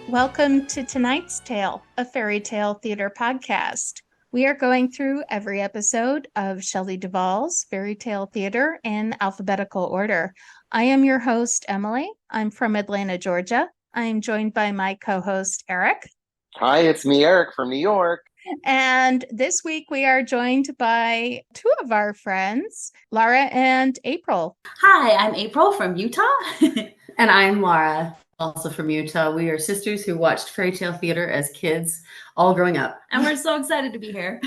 Welcome to tonight's tale, a fairy tale theater podcast. We are going through every episode of Shelley Duvall's Fairy Tale Theater in alphabetical order. I am your host, Emily. I'm from Atlanta, Georgia. I am joined by my co-host, Eric. Hi, it's me, Eric from New York. And this week we are joined by two of our friends, Laura and April. Hi, I'm April from Utah. And I'm Laura, also from Utah. We are sisters who watched fairy tale theater as kids, all growing up. And we're so excited to be here.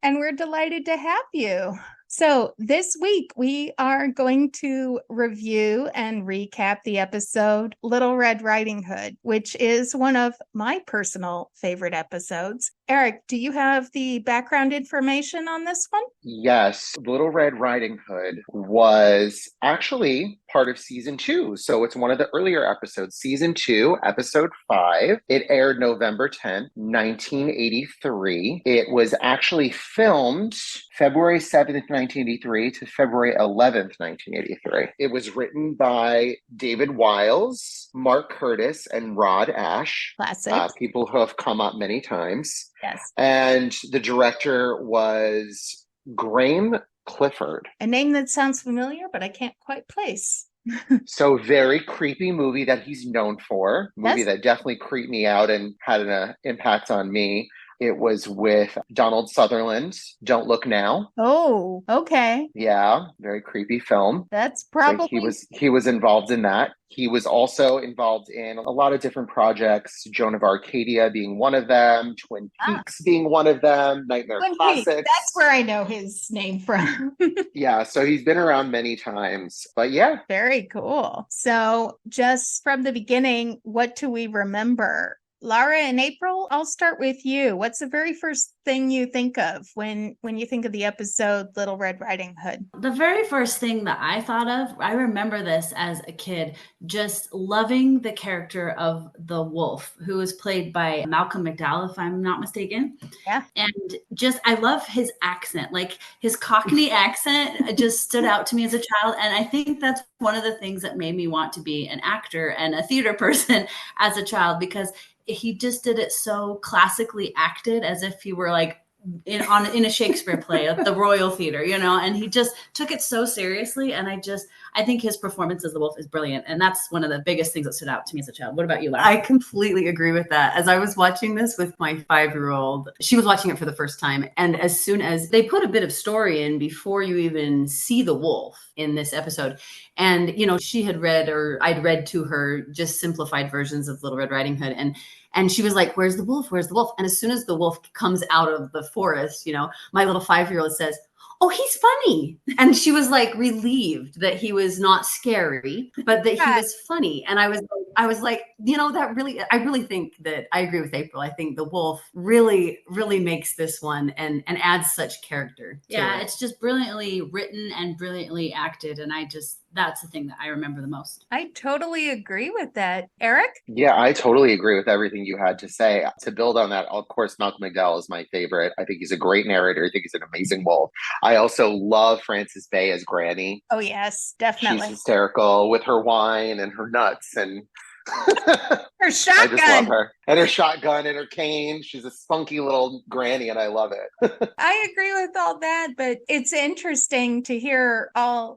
And we're delighted to have you. So this week we are going to review and recap the episode Little Red Riding Hood, which is one of my personal favorite episodes. Eric, do you have the background information on this one? Yes, Little Red Riding Hood was actually part of season 2. So it's one of the earlier episodes, season 2, episode 5. It aired November 10th, 1983. It was actually filmed February 7th, 1983 to February 11th, 1983. It was written by David Wiles, Mark Curtis, and Rod Ash. Classic. People who have come up many times. Yes. And the director was Graham Clifford. A name that sounds familiar, but I can't quite place. So very creepy movie that he's known for. Movie that definitely creeped me out and had an impact on me. It was with Donald Sutherland, Don't Look Now. Oh, okay. Yeah, very creepy film. That's probably... So he was involved in that. He was also involved in a lot of different projects, Joan of Arcadia being one of them, Twin Peaks being one of them, Nightmare Classics. That's where I know his name from. Yeah, so he's been around many times. But yeah. Very cool. So just from the beginning, what do we remember? Laura and April, I'll start with you. What's the very first thing you think of when you think of the episode Little Red Riding Hood? The very first thing that I thought of, I remember this as a kid, just loving the character of the wolf, who was played by Malcolm McDowell, if I'm not mistaken. Yeah. And just, I love his accent, like his Cockney accent just stood out to me as a child. And I think that's one of the things that made me want to be an actor and a theater person as a child, because he just did it so classically acted, as if he were like in a Shakespeare play at the Royal Theater, and he just took it so seriously. And I think his performance as the wolf is brilliant. And that's one of the biggest things that stood out to me as a child. What about you, Lara? I completely agree with that. As I was watching this with my 5-year-old, she was watching it for the first time. And as soon as they put a bit of story in before you even see the wolf in this episode, and, she had read, or I'd read to her just simplified versions of Little Red Riding Hood. And she was like, where's the wolf? Where's the wolf? And as soon as the wolf comes out of the forest, my little 5-year-old says, oh, he's funny. And she was like relieved that he was not scary, but that he was funny. And I was like, that really, I really think that I agree with April. I think the wolf really, really makes this one and adds such character. Yeah, it's just brilliantly written and brilliantly acted. And that's the thing that I remember the most. I totally agree with that. Eric? Yeah, I totally agree with everything you had to say. To build on that, of course, Malcolm McDowell is my favorite. I think he's a great narrator. I think he's an amazing wolf. I also love Frances Bay as Granny. Oh, yes, definitely. She's hysterical with her wine and her nuts and her shotgun. I just love her. And her shotgun and her cane. She's a spunky little granny and I love it. I agree with all that, but it's interesting to hear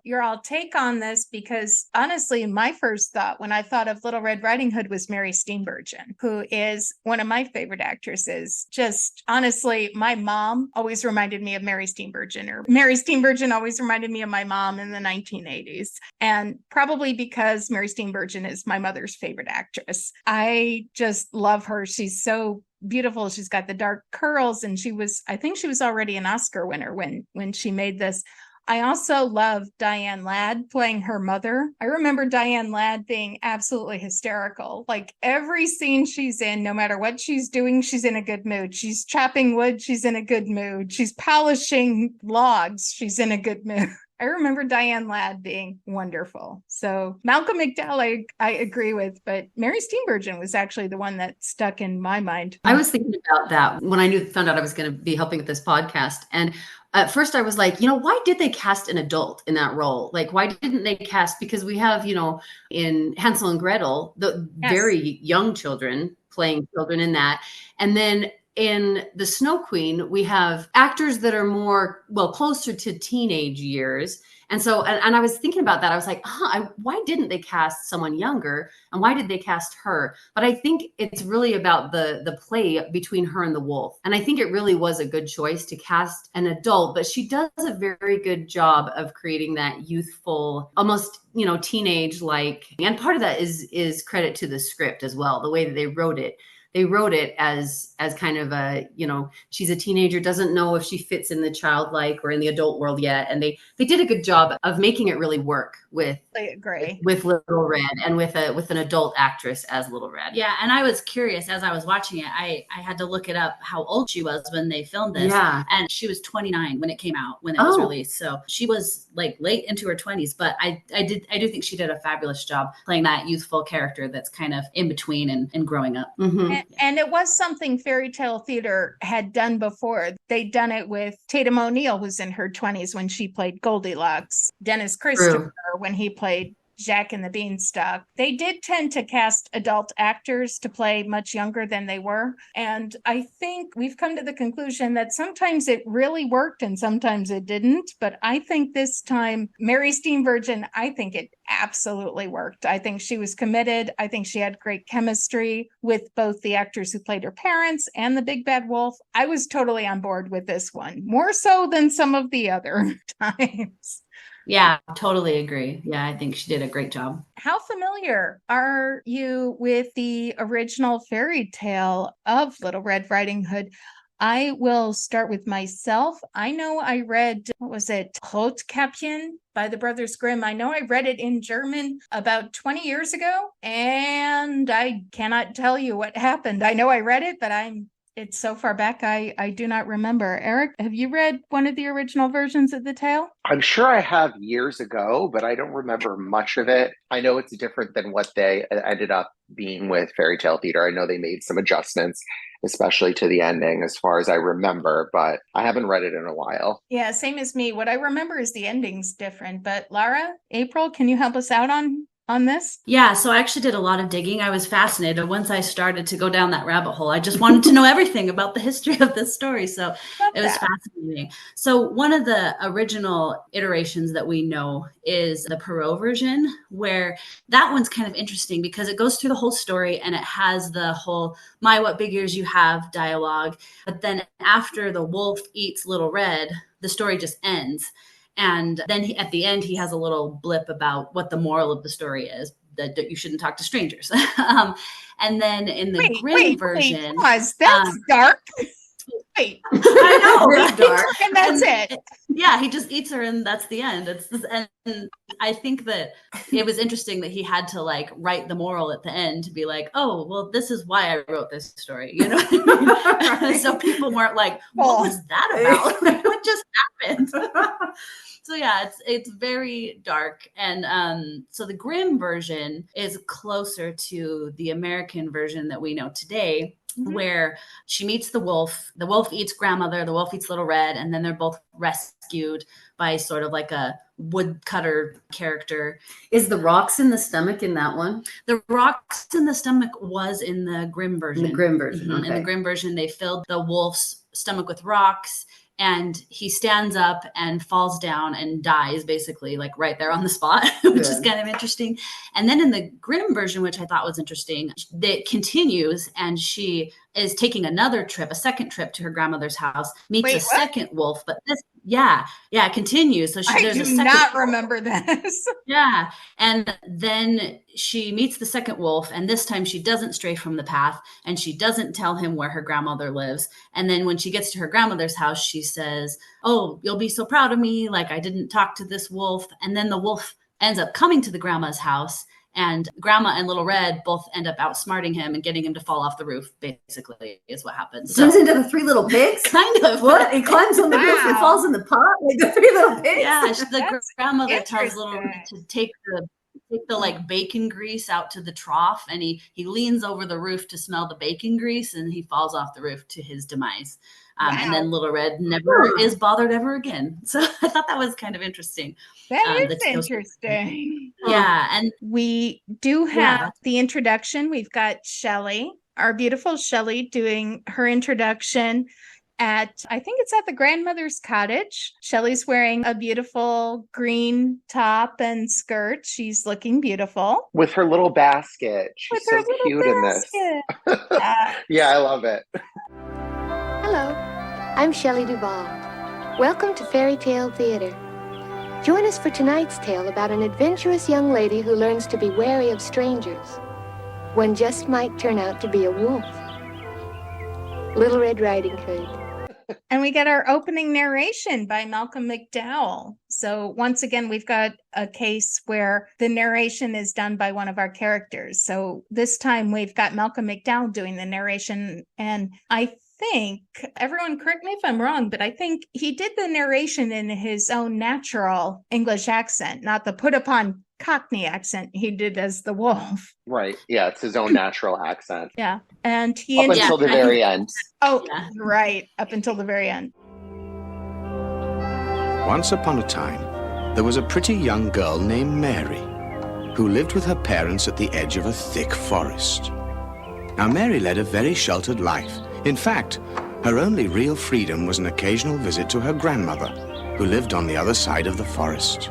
your take on this, because honestly, my first thought when I thought of Little Red Riding Hood was Mary Steenburgen, who is one of my favorite actresses. Just honestly, my mom always reminded me of Mary Steenburgen, or Mary Steenburgen always reminded me of my mom in the 1980s. And probably because Mary Steenburgen is my mother's favorite actress. I just love her. She's so beautiful. She's got the dark curls, and I think she was already an Oscar winner when she made this. I also love Diane Ladd playing her mother. I remember Diane Ladd being absolutely hysterical. Like every scene she's in, no matter what she's doing, she's in a good mood. She's chopping wood, she's in a good mood. She's polishing logs, she's in a good mood. I remember Diane Ladd being wonderful. So Malcolm McDowell, I agree with, but Mary Steenburgen was actually the one that stuck in my mind. I was thinking about that when I found out I was going to be helping with this podcast. And at first I was like, why did they cast an adult in that role? Like, why didn't they cast, because we have, in Hansel and Gretel, the very young children playing children in that. And then in The Snow Queen, we have actors that are more, well, closer to teenage years. And so, and I was thinking about that. I was like, why didn't they cast someone younger? And why did they cast her? But I think it's really about the play between her and the wolf. And I think it really was a good choice to cast an adult, but she does a very good job of creating that youthful, almost, teenage like. And part of that is credit to the script as well, the way that they wrote it. They wrote it as kind of a, she's a teenager, doesn't know if she fits in the childlike or in the adult world yet. And they did a good job of making it really work with Little Red and with an adult actress as Little Red. Yeah, and I was curious as I was watching it. I had to look it up how old she was when they filmed this. Yeah. And she was 29 when it came out, when it was released. So she was like late into her 20s, but I do think she did a fabulous job playing that youthful character that's kind of in between and growing up. Mm-hmm. And it was something Fairy Tale Theater had done before. They'd done it with Tatum O'Neal was in her 20s when she played Goldilocks. Dennis Christopher when he played Jack and the Beanstalk. They did tend to cast adult actors to play much younger than they were. And I think we've come to the conclusion that sometimes it really worked and sometimes it didn't. But I think this time, Mary Steenburgen, I think it absolutely worked. I think she was committed. I think she had great chemistry with both the actors who played her parents and the big bad wolf. I was totally on board with this one, more so than some of the other times. Yeah, totally agree. Yeah, I think she did a great job. How familiar are you with the original fairy tale of Little Red Riding Hood? I will start with myself. I know I read, what was it, Rotkäppchen by the Brothers Grimm. I know I read it in German about 20 years ago, and I cannot tell you what happened. I know I read it, but it's so far back, I do not remember. Eric, have you read one of the original versions of the tale? I'm sure I have years ago, but I don't remember much of it. I know it's different than what they ended up being with Fairy Tale Theater. I know they made some adjustments, especially to the ending, as far as I remember, but I haven't read it in a while. Yeah, same as me. What I remember is the ending's different. But Lara, April, can you help us out on this? Yeah, so I actually did a lot of digging. I was fascinated once I started to go down that rabbit hole. I just wanted to know everything about the history of this story. So it was fascinating. So one of the original iterations that we know is the Perrault version, where that one's kind of interesting because it goes through the whole story and it has the whole "My, what big ears you have" dialogue. But then after the wolf eats Little Red, the story just ends. And then at the end, he has a little blip about what the moral of the story is, that you shouldn't talk to strangers. And then in the Grimm version... Pause. That's dark. Wait. I know, right? Dark. And that's it. Yeah, he just eats her and that's the end. And I think that it was interesting that he had to write the moral at the end to be like, oh, well, this is why I wrote this story. You know what I mean? Right. So people weren't like, what was that about? What just happened? So yeah, it's very dark. And so the Grimm version is closer to the American version that we know today, where she meets the wolf eats grandmother, the wolf eats Little Red, and then they're both rescued by sort of like a woodcutter character. Is the rocks in the stomach in that one? The rocks in the stomach was in the Grimm version. In the Grimm version, okay. In the Grimm version, they filled the wolf's stomach with rocks, and he stands up and falls down and dies, basically, right there on the spot, which is kind of interesting. And then in the Grimm version, which I thought was interesting, it continues, and she is taking another trip, a second trip to her grandmother's house, meets a second wolf, but this, it continues. So I do not remember this. Yeah. And then she meets the second wolf, and this time she doesn't stray from the path, and she doesn't tell him where her grandmother lives. And then when she gets to her grandmother's house, she says, oh, you'll be so proud of me. I didn't talk to this wolf. And then the wolf ends up coming to the grandma's house, and Grandma and Little Red both end up outsmarting him and getting him to fall off the roof, basically, is what happens. Turns into the Three Little Pigs? Kind of. What? He climbs on the roof and falls in the pot like the Three Little Pigs? Yeah, the grandmother tells Little Red to take the bacon grease out to the trough, and he leans over the roof to smell the bacon grease, and he falls off the roof to his demise. And then Little Red never is bothered ever again. So I thought that was kind of interesting. That is interesting. Yeah. And we do have the introduction. We've got Shelley, our beautiful Shelley doing her introduction I think it's at the grandmother's cottage. Shelley's wearing a beautiful green top and skirt. She's looking beautiful. With her little basket. With She's her so little cute in this. basket. Yes. Yeah, I love it. Hello, I'm Shelley Duvall. Welcome to Fairy Tale Theater. Join us for tonight's tale about an adventurous young lady who learns to be wary of strangers. One just might turn out to be a wolf. Little Red Riding Hood. And we get our opening narration by Malcolm McDowell. So once again, we've got a case where the narration is done by one of our characters. So this time we've got Malcolm McDowell doing the narration. And I think, everyone correct me if I'm wrong, but I think he did the narration in his own natural English accent, not the put upon Cockney accent he did as the wolf. Right. Yeah, it's his own natural accent. Yeah. And he Up until the very end. Oh, right. Up until the very end. Once upon a time, there was a pretty young girl named Mary who lived with her parents at the edge of a thick forest. Now, Mary led a very sheltered life. In fact, her only real freedom was an occasional visit to her grandmother, who lived on the other side of the forest.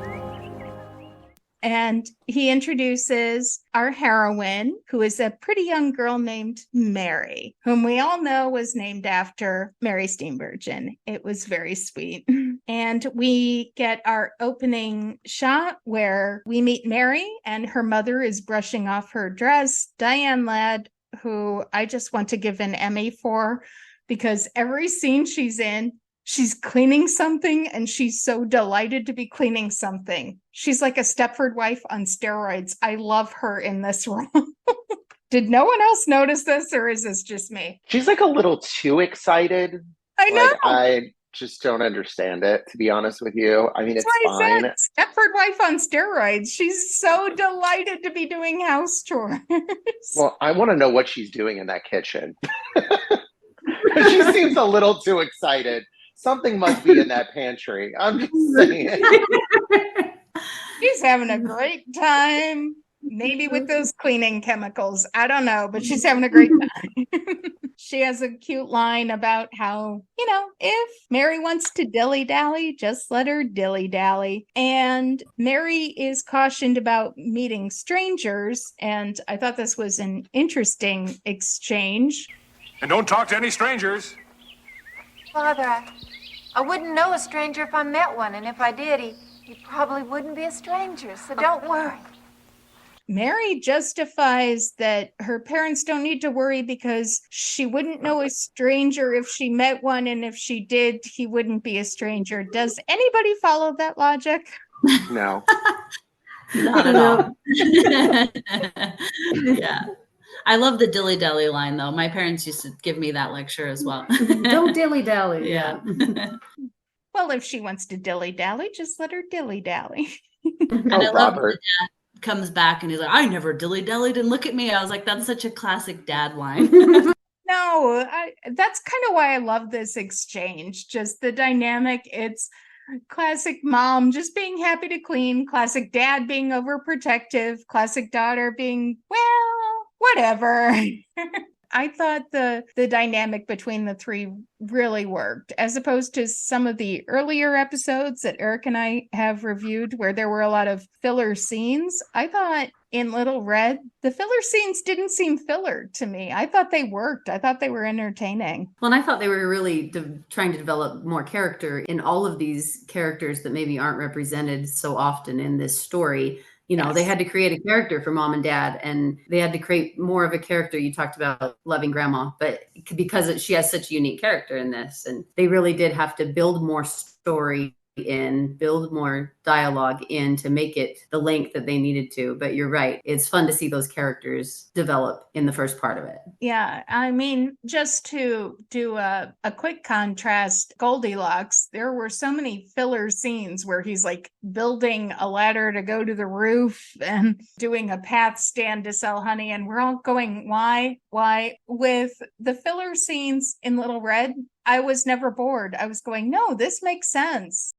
And he introduces our heroine, who is a pretty young girl named Mary, whom we all know was named after Mary Steenburgen. It was very sweet. And we get our opening shot where we meet Mary and her mother is brushing off her dress. Diane Ladd, who I just want to give an Emmy for, because every scene she's in, she's cleaning something and she's so delighted to be cleaning something. She's like a Stepford wife on steroids. I love her in this role. Did no one else notice this, or is this just me? She's like a little too excited. I know. Like, I just don't understand it, to be honest with you. I mean, That's it's what I fine. said. Stepford wife on steroids. She's so delighted to be doing house chores. Well, I want to know what she's doing in that kitchen. She seems a little too excited. Something must be in that pantry. I'm just saying. She's having a great time. Maybe with those cleaning chemicals. I don't know, but she's having a great time. She has a cute line about how, if Mary wants to dilly-dally, just let her dilly-dally. And Mary is cautioned about meeting strangers. And I thought this was an interesting exchange. And don't talk to any strangers. Father, I wouldn't know a stranger if I met one, and if I did, he probably wouldn't be a stranger, so don't worry. Mary justifies that her parents don't need to worry because she wouldn't know a stranger if she met one, and if she did, he wouldn't be a stranger. Does anybody follow that logic? No. Not at all. Yeah. I love the dilly-dally line, though. My parents used to give me that lecture as well. Don't dilly-dally. Yeah. Well, if she wants to dilly-dally, just let her dilly-dally. And I love Robert. that dad comes back and he's like, I never dilly-dallied, and look at me. I was like, that's such a classic dad line. No, that's kind of why I love this exchange. Just the dynamic. It's classic mom just being happy to clean, classic dad being overprotective, classic daughter being, well, whatever. I thought the dynamic between the three really worked, as opposed to some of the earlier episodes that Eric and I have reviewed where there were a lot of filler scenes. I thought in Little Red, the filler scenes didn't seem filler to me. I thought they worked. I thought they were entertaining. Well, and I thought they were really trying to develop more character in all of these characters that maybe aren't represented so often in this story. Yes. They had to create a character for mom and dad, and they had to create more of a character. You talked about loving grandma, but because she has such a unique character in this, and they really did have to build more story in, build more dialogue in to make it the length that they needed to. But you're right. It's fun to see those characters develop in the first part of it. Yeah, I mean, just to do a quick contrast, Goldilocks, there were so many filler scenes where he's like building a ladder to go to the roof and doing a path stand to sell honey. And we're all going, why? With the filler scenes in Little Red, I was never bored. I was going, no, this makes sense.